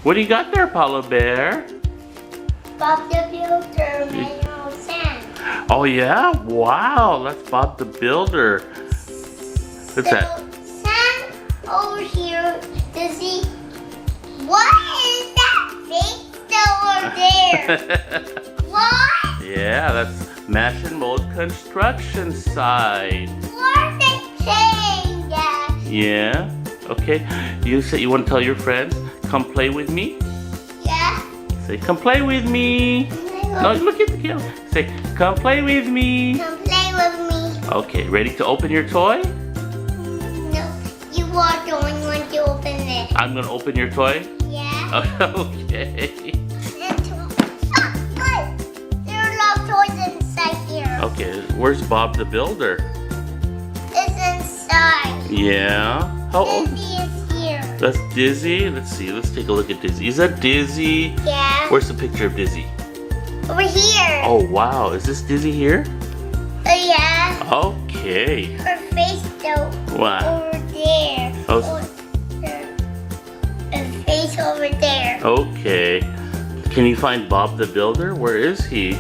What do you got there, Paolo Bear? Bob the Builder made of sand. Oh yeah? Wow, that's Bob the Builder. What's that? Sand over here. Does he? What is that face over there? What? Yeah, that's Mash and Mold Construction Site. What they saying that? Yeah. Okay. You say you want to tell your friends, come play with me? Yeah. Say, come play with me. No, look at the camera. Say, come play with me. Come play with me. Okay, ready to open your toy? No, you are the only one to open it. I'm gonna open your toy. Yeah. Okay. Look! There are a lot of toys inside here. Okay, where's Bob the Builder? It's inside. Yeah. How old? Dizzy is here. That's Dizzy. Let's see. Let's take a look at Dizzy. Is that Dizzy? Yeah. Where's the picture of Dizzy? Over here. Oh wow. Is this Dizzy here? Yeah. Okay. Her face though. Wow. Over there. Oh. Her face over there. Okay. Can you find Bob the Builder? Where is he?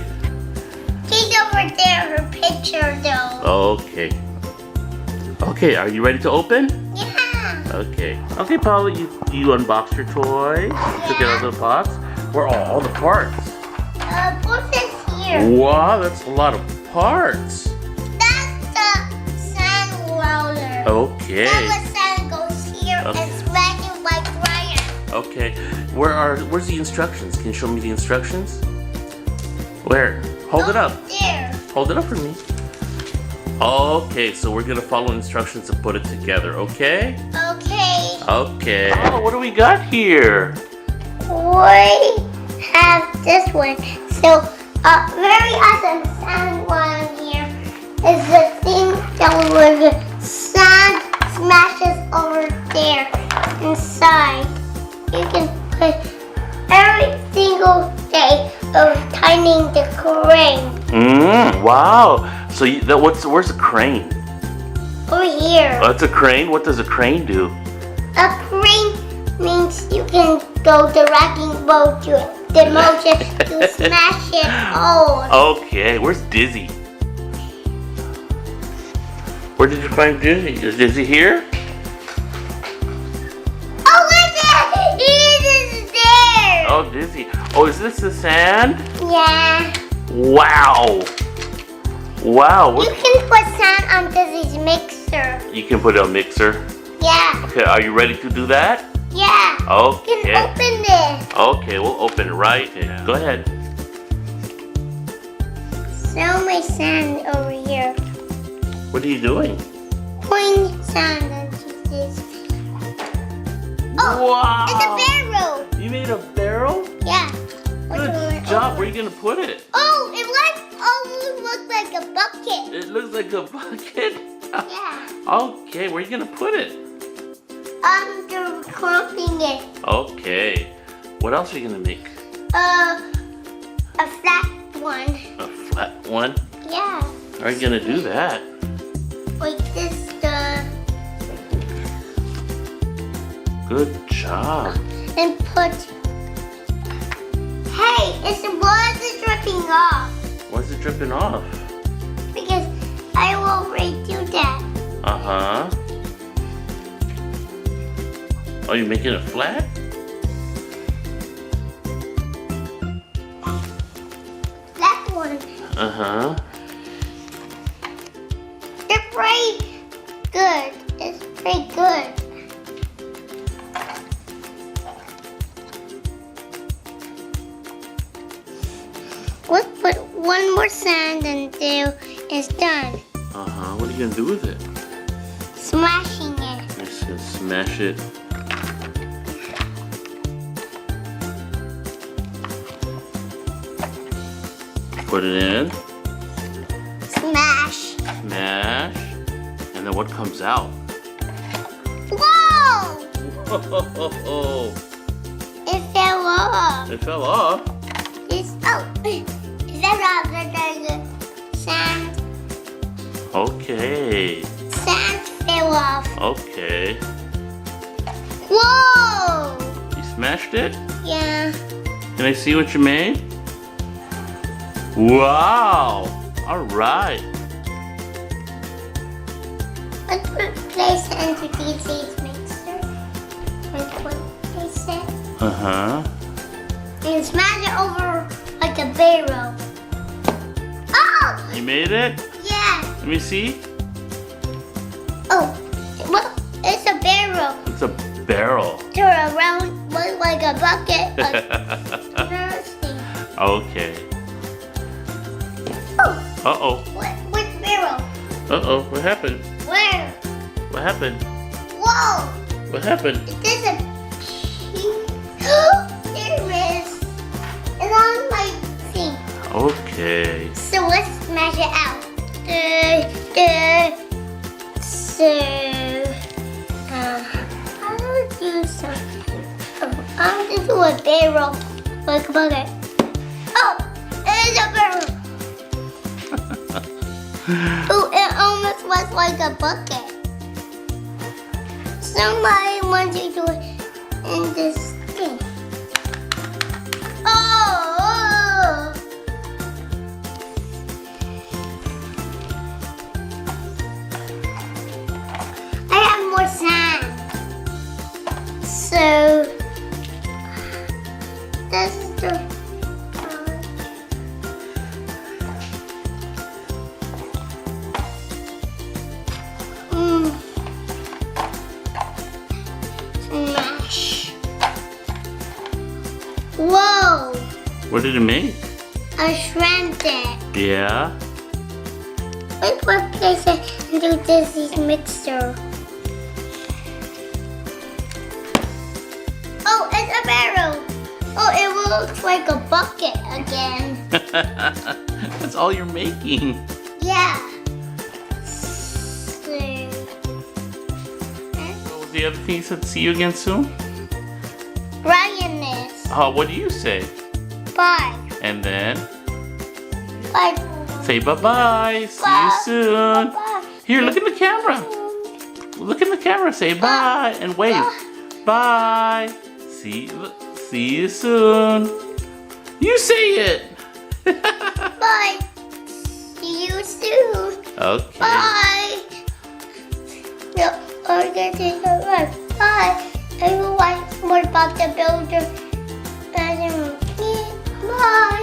He's over there. Her picture though. Okay. Okay. Are you ready to open? Yeah. Okay. Okay, Paula. You unboxed your toy. You took it out of the box. Where are all the parts? What's this here? Wow, that's a lot of parts. That's the sand roller. Okay. That was sand goes here Okay. and smash it like fire. Okay. Where's the instructions? Can you show me the instructions? Where? Hold it up. There. Hold it up for me. Okay, so we're gonna follow instructions and put it together, okay? Okay. Okay. Oh, what do we got here? We have this one. So, very awesome sand one here is the thing that where the sand smashes over there inside. You can put every single day of tightening the crane Wow. So where's the crane? over here. That's a crane. What does a crane do? A crane means you can go the rocking boat to the motion to smash it all. Okay. Where's Dizzy? Where did you find Dizzy? Is Dizzy here? Oh, look at it! He is there! Oh, Dizzy. Oh, is this the sand? Yeah. Wow. Wow. You can put sand on Dizzy's mixer. You can put it on mixer. Yeah. Okay, are you ready to do that? Yeah. You Okay. can open this. Okay, we'll open it right now. Go ahead. So much sand over here. What are you doing? Pouring sand onto this. Oh, Wow. it's a barrel. You made a barrel? Yeah. Good job. Where are you going to put it? Oh, it almost looks like a bucket. It looks like a bucket. Yeah. Okay, where are you going to put it? Under clumping it. Okay. What else are you going to make? A flat one. A flat one? Yeah. How are you going to do that? Like this, Good job. and put. Hey, it's blood is dripping off Why is it dripping off? because I will already do that. Uh-huh. Oh, you're making it flat? That one. Uh-huh. It's pretty good. It's pretty good. Let's put one more sand until it's done. Uh-huh. What are you going to do with it? Smashing it. You're just going to smash it. Put it in. Smash. Smash. And then what comes out? Whoa! Oh, It fell off. it fell off. It's oh, it fell off the sand. Okay. Sand fell off. Okay. Whoa! You smashed it? Yeah. Can I see what you made? Wow! Alright. Let's replace the introduces mixer. Replace it. Uh-huh. And smash it over like a barrel. Oh! You made it? Yeah. Let me see. Oh, well, it's a barrel. It's a barrel. Turn around, look like a bucket of nursing. Okay. Oh, Uh-oh. which barrel? Uh-oh. What happened? Where? What happened? Whoa! What happened? There's a pink. There it is. It's on my thing. Okay. So let's smash it out. How do I do something? Oh, I'm going to do a barrel like a bucket. Oh, it is a barrel. Oh, it almost was like a bucket. Somebody wants to do it in this thing. Oh! I have more sand. So this is the smash. Whoa! What did it make? I shrimp it. Yeah? Let's replace it into this mixer. Oh, it's a barrel. Oh, it looks like a bucket again. That's all you're making. Yeah. Well, the other thing said see you again soon? Ryan is. Oh, what do you say? Bye. And then Bye. say bye-bye. See Bye. you soon. Bye. Here, look in the camera. Look in the camera. Say bye and wave. Bye. See you soon. You say it. Bye. See you soon. Okay. Bye. No, I'm going to take a run. Bye. I will watch more about the builder. Bye.